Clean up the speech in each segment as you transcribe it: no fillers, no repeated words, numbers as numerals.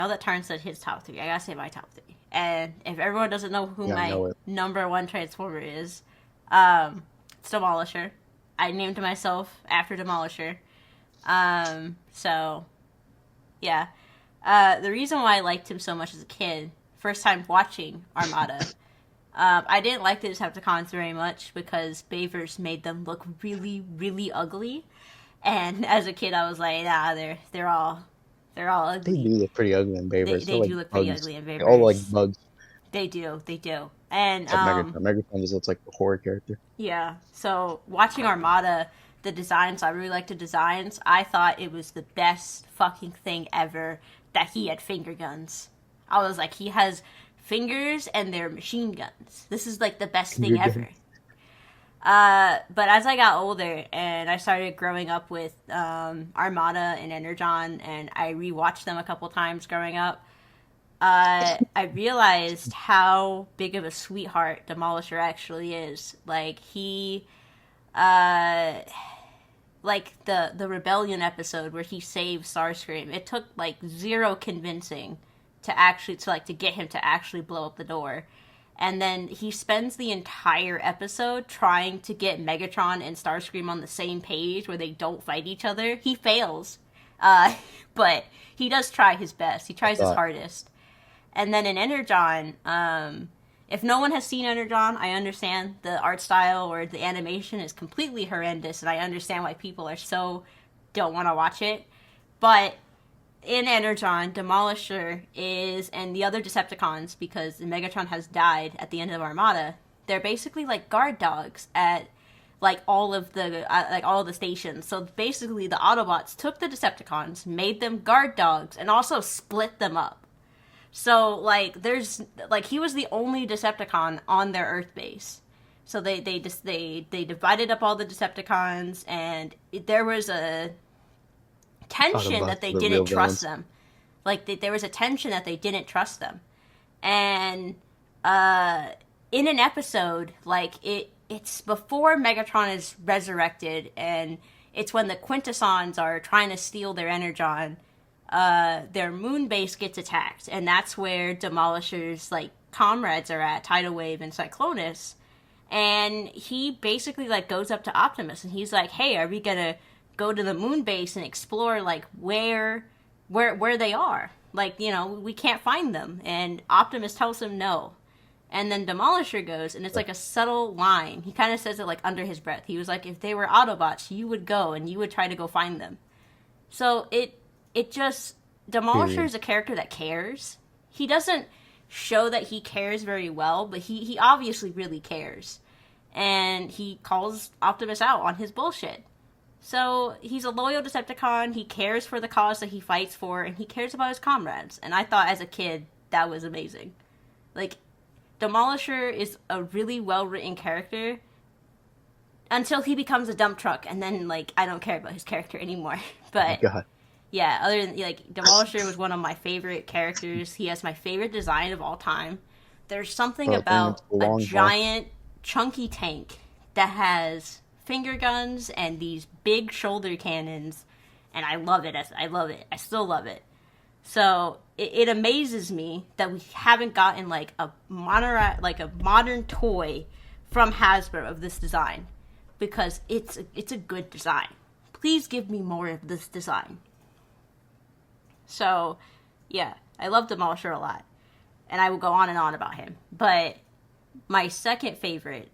know that Tarn said his top three. I gotta say my top three. And if everyone doesn't know who Yeah, I my know it. number one Transformer is, it's Demolisher. I named myself after Demolisher. So yeah. The reason why I liked him so much as a kid, first time watching Armada, I didn't like the Decepticons very much because Bavers made them look really, really ugly. And as a kid, I was like, nah, they're all They ugly. do look pretty ugly in They Bavers. They're they like do look pretty bugs. ugly in They're all like Bavers. bugs. They do. And Except Megatron. Megatron just looks like a horror character. yeah. So watching Armada, the designs, I really liked the designs. I thought it was the best fucking thing ever that he had finger guns. I was like, he has fingers and they're machine guns. This is like the best Finger thing ever. guns. But as I got older and I started growing up with Armada and Energon, and I rewatched them a couple times growing up, I realized how big of a sweetheart Demolisher actually is. Like uh, like the Rebellion episode where he saves Starscream. It took like zero convincing to get him to actually blow up the door. And then he spends the entire episode trying to get Megatron and Starscream on the same page where they don't fight each other. He fails. But he does try his best. He I tries his thought, hardest. And then in Energon, if no one has seen Energon, I understand the art style or the animation is completely horrendous, and I understand why people are so don't want to watch it. But in Energon, Demolisher is, and the other Decepticons, because Megatron has died at the end of Armada, they're basically like guard dogs at all of the stations. So basically, the Autobots took the Decepticons, made them guard dogs, and also split them up. So he was the only Decepticon on their Earth base. So they divided up all the Decepticons, and there was a tension that Autobots they are the didn't real trust villains. them. There was a tension that they didn't trust them, and in an episode, it's before Megatron is resurrected, and it's when the Quintessons are trying to steal their Energon. Their moon base gets attacked, and that's where Demolisher's comrades are at, Tidal Wave and Cyclonus. And he basically goes up to Optimus, and he's like, "Hey, are we gonna go to the moon base and explore where they are? We can't find them." And Optimus tells him no. And then Demolisher goes, and it's like a subtle line. He kind of says it under his breath. He was like, "If they were Autobots, you would go and you would try to go find them." So it just, Demolisher Period. is a character that cares. He doesn't show that he cares very well, but he obviously really cares. And he calls Optimus out on his bullshit. So he's a loyal Decepticon, he cares for the cause that he fights for, and he cares about his comrades. And I thought as a kid, that was amazing. Like, Demolisher is a really well-written character until he becomes a dump truck, and then, I don't care about his character anymore. Oh my But god. yeah, other than Demolisher was one of my favorite characters. He has my favorite design of all time. There's something Bring it about to the a long haul. giant, chunky tank that has finger guns and these big shoulder cannons, and I love it. I love it. I still love it. So it amazes me that we haven't gotten a modern toy from Hasbro of this design, because it's a good design. Please give me more of this design. So, yeah, I love Demolisher a lot, and I will go on and on about him. But my second favorite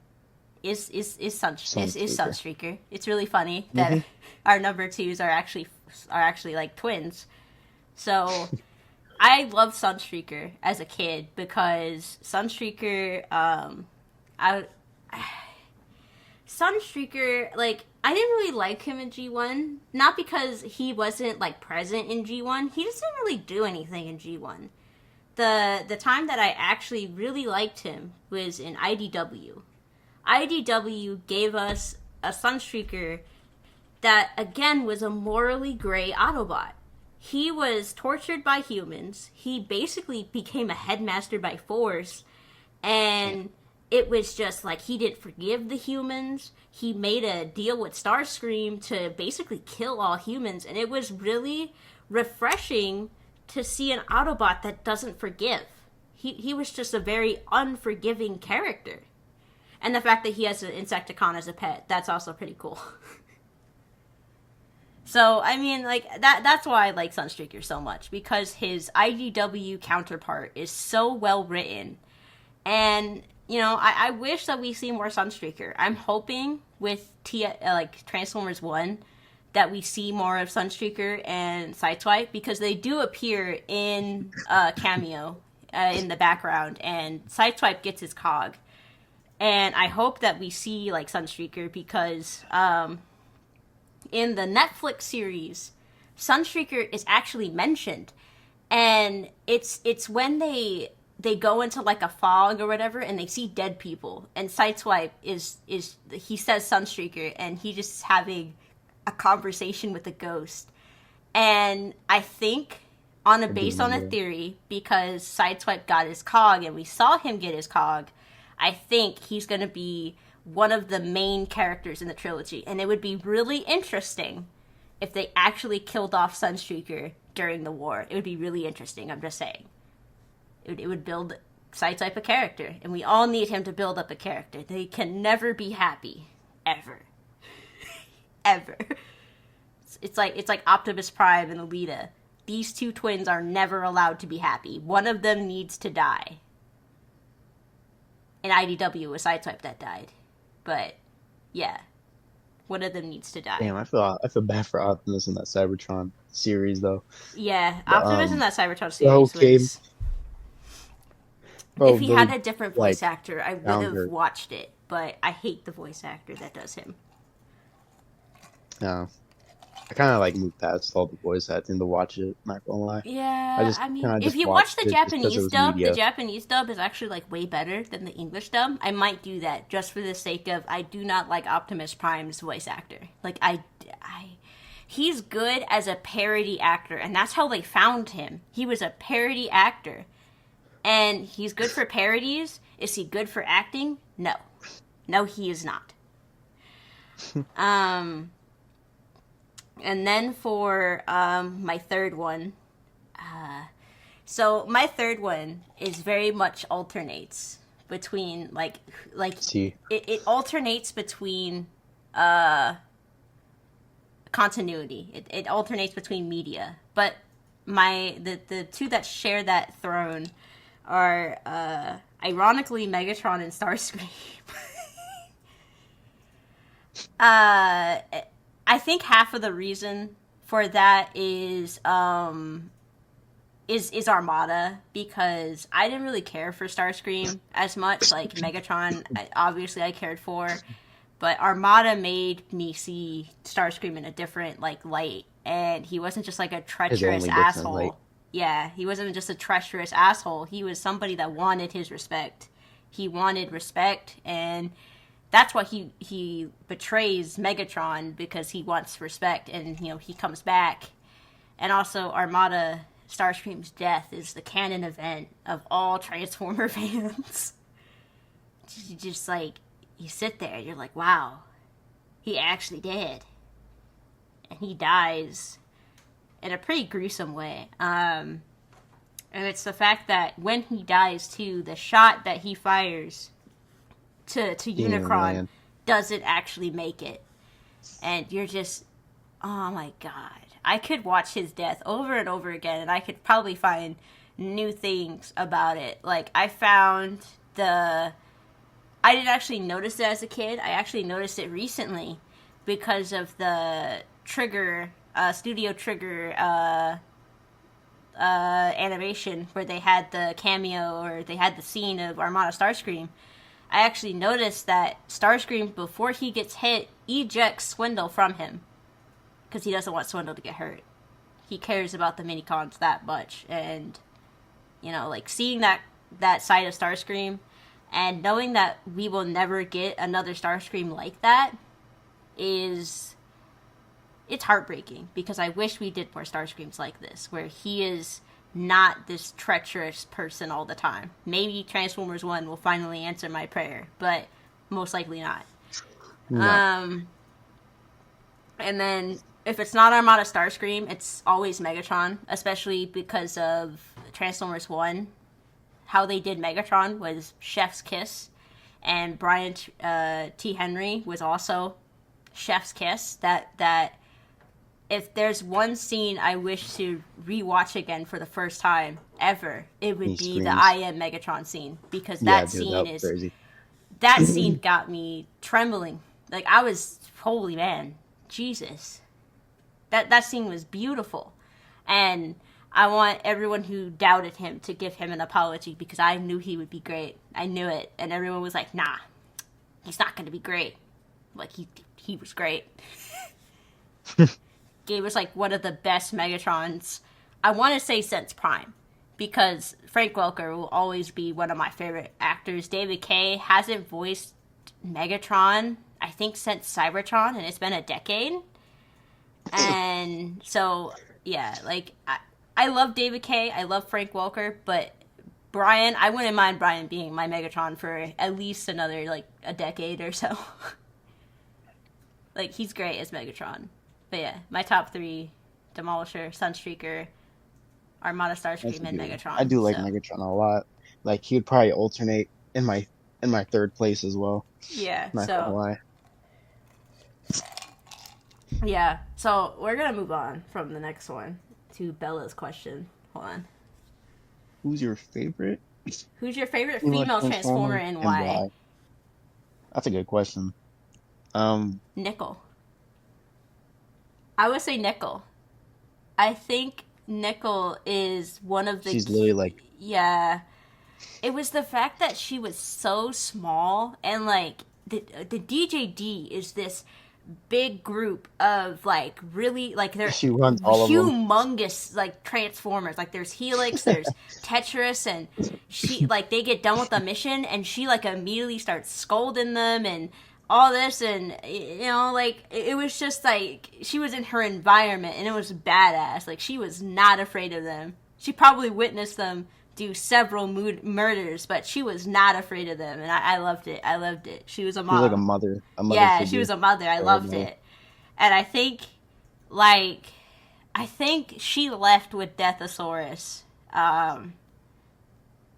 is Sunstreaker. It's really funny that our number twos are actually twins. So I loved Sunstreaker as a kid because Sunstreaker, I Sunstreaker, I didn't really like him in G1. Not because he wasn't, present in G1. He just didn't really do anything in G1. The time that I actually really liked him was in IDW. IDW gave us a Sunstreaker that, again, was a morally gray Autobot. He was tortured by humans. He basically became a headmaster by force. And it was just he didn't forgive the humans. He made a deal with Starscream to basically kill all humans. And it was really refreshing to see an Autobot that doesn't forgive. He was just a very unforgiving character. And the fact that he has an Insecticon as a pet, that's also pretty cool. So, I mean, like, that's why I like Sunstreaker so much, because his IDW counterpart is so well written. And, you know, I wish that we see more Sunstreaker. I'm hoping with Transformers 1 that we see more of Sunstreaker and Sideswipe, because they do appear in a cameo in the background, and Sideswipe gets his cog. And I hope that we see, like, Sunstreaker, because in the Netflix series, Sunstreaker is actually mentioned. And it's when they go into, like, a fog or whatever, and they see dead people. And Sideswipe is he says Sunstreaker, and he just having a conversation with a ghost. And I think, based on a theory, because Sideswipe got his cog, and we saw him get his cog, I think he's going to be one of the main characters in the trilogy. And it would be really interesting if they actually killed off Sunstreaker during the war. It would be really interesting, I'm just saying. It would build Sideswipe a character. And we all need him to build up a character. They can never be happy. Ever. Ever. It's like Optimus Prime and Alita. These two twins are never allowed to be happy. One of them needs to die. In IDW, was Sideswipe that died. But, yeah. One of them needs to die. Damn, I feel bad for Optimus in that Cybertron series, though. Yeah, Optimus in that Cybertron series was... If he had a different voice actor, I would have watched it. But I hate the voice actor that does him. No. I kind of, like, moved past all the voice acting to watch it, not gonna lie. Yeah, I mean, if you watch the Japanese dub, the Japanese dub is actually, like, way better than the English dub. I might do that just for the sake of, I do not like Optimus Prime's voice actor. Like, he's good as a parody actor, and that's how they found him. He was a parody actor. And he's good for parodies. Is he good for acting? No. No, he is not. And then for my third one, so my third one is very much alternates between it alternates between continuity. It alternates between media, but the two that share that throne are ironically Megatron and Starscream. I think half of the reason for that is Armada, because I didn't really care for Starscream as much. Like Megatron, obviously I cared for, but Armada made me see Starscream in a different light, and he wasn't just like a treacherous asshole. Yeah, he wasn't just a treacherous asshole. He was somebody that wanted his respect. He wanted respect, and that's why he betrays Megatron, because he wants respect, and he comes back. And also Armada, Starscream's death is the canon event of all Transformer fans. Just you sit there, you're like, wow, he actually did. And he dies in a pretty gruesome way. And it's the fact that when he dies too, the shot that he fires to Unicron doesn't actually make it. And you're just, oh my god. I could watch his death over and over again, and I could probably find new things about it. Like, I didn't actually notice it as a kid. I actually noticed it recently because of the Trigger, Studio Trigger animation where they had the cameo, or they had the scene of Armada Starscream. I actually noticed that Starscream, before he gets hit, ejects Swindle from him. Because he doesn't want Swindle to get hurt. He cares about the minicons that much. And, seeing that side of Starscream, and knowing that we will never get another Starscream like that, it's heartbreaking. Because I wish we did more Starscreams like this, where he is not this treacherous person all the time. Maybe Transformers 1 will finally answer my prayer, but most likely not. No. And then if it's not Armada Starscream, it's always Megatron, especially because of Transformers 1. How they did Megatron was chef's kiss, and Brian T. Henry was also chef's kiss. That if there's one scene I wish to rewatch again for the first time ever, it would He be the screams. I Am Megatron scene, because Yeah, that dude, that scene was is crazy. that scene got me trembling. Like, I was, holy man, Jesus. That scene was beautiful. And I want everyone who doubted him to give him an apology, because I knew he would be great. I knew it. And everyone was like, nah, he's not going to be great. Like, he was great. Gave us, like, one of the best Megatrons, I want to say, since Prime. Because Frank Welker will always be one of my favorite actors. David Kaye hasn't voiced Megatron, I think, since Cybertron, and it's been a decade. And so, yeah, like, I love David Kaye, I love Frank Welker, but Brian, I wouldn't mind Brian being my Megatron for at least another, like, a decade or so. Like, he's great as Megatron. But yeah, my top three: Demolisher, Sunstreaker, Armada That's Starscream, and good. Megatron. I do like So Megatron a lot. Like he would probably alternate in my third place as well. yeah, Not gonna so lie. yeah, so we're gonna move on from the next one to Bella's question. Hold on. Who's your favorite Who's your favorite female female Transformer Transformer and and why? why? That's a good question. Um, Nickel. I would say Nickel. I think Nickel is one of the she's literally like yeah. It was the fact that she was so small, and like the DJD is this big group of like really like they're she runs all of them. humongous like transformers. Like there's Helix, there's Tetris, and she like they get done with the mission and she like immediately starts scolding them and all this, and you know, like it was just like she was in her environment and it was badass. Like she was not afraid of them. She probably witnessed them do several murders, but she was not afraid of them, and I loved it. I loved it. She was a She was like mom. a mother Yeah, she figure was a mother. I for loved everybody. it. And like, I think she left with Deathosaurus,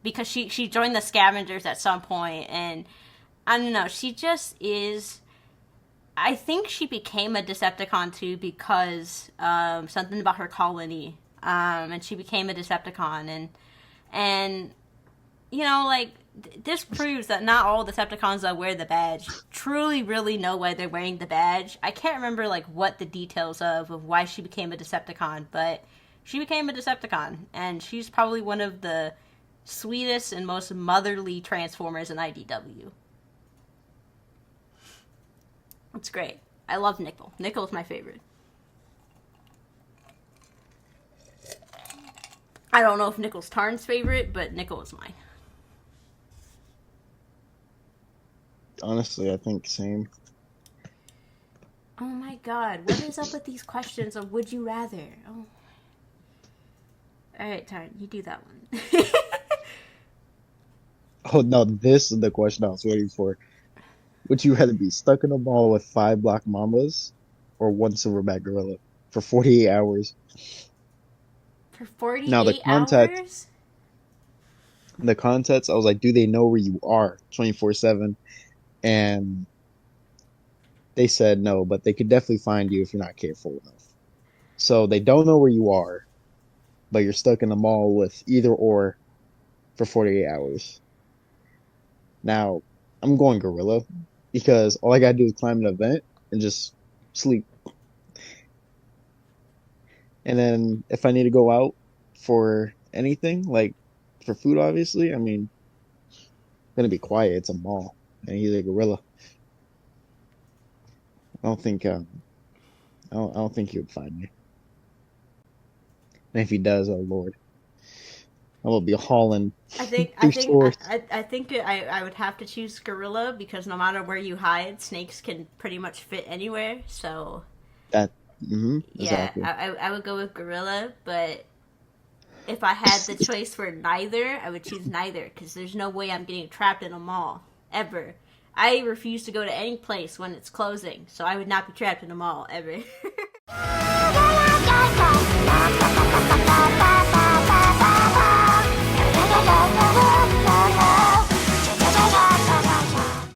because she joined the Scavengers at some point, and I don't know, she just is. I think she became a Decepticon too because something about her colony, and she became a Decepticon, and you know, like, this proves that not all Decepticons that wear the badge truly really know why they're wearing the badge. I can't remember, like, what the details of why she became a Decepticon, but she became a Decepticon, and she's probably one of the sweetest and most motherly Transformers in IDW. It's great. I love Nickel. Nickel is my favorite. I don't know if Nickel's Tarn's favorite, but Nickel is mine. Honestly, I think same. Oh my god, what is up with these questions of would you rather? Oh. Alright, Tarn, you do that one. Oh no, this is the question I was waiting for. Would you rather be stuck in a mall with five black mambas or one silverback gorilla for 48 hours? For Now 48 hours? the context, I was like, do they know where you are 24/7? And they said no, but they could definitely find you if you're not careful enough. So they don't know where you are, but you're stuck in a mall with either or for 48 hours. Now, I'm going gorilla because all I gotta do is climb an event and just sleep. And then if I need to go out for anything, like for food, obviously, I mean, it's gonna be quiet. It's a mall, and he's a gorilla. I don't think, I don't think he would find me. And if he does, oh Lord, I will be hauling I think I through think stores. I think I would have to choose gorilla because no matter where you hide, snakes can pretty much fit anywhere. So That, yeah, exactly. I would go with gorilla. But if I had the choice for neither, I would choose neither because there's no way I'm getting trapped in a mall ever. I refuse to go to any place when it's closing, so I would not be trapped in a mall ever.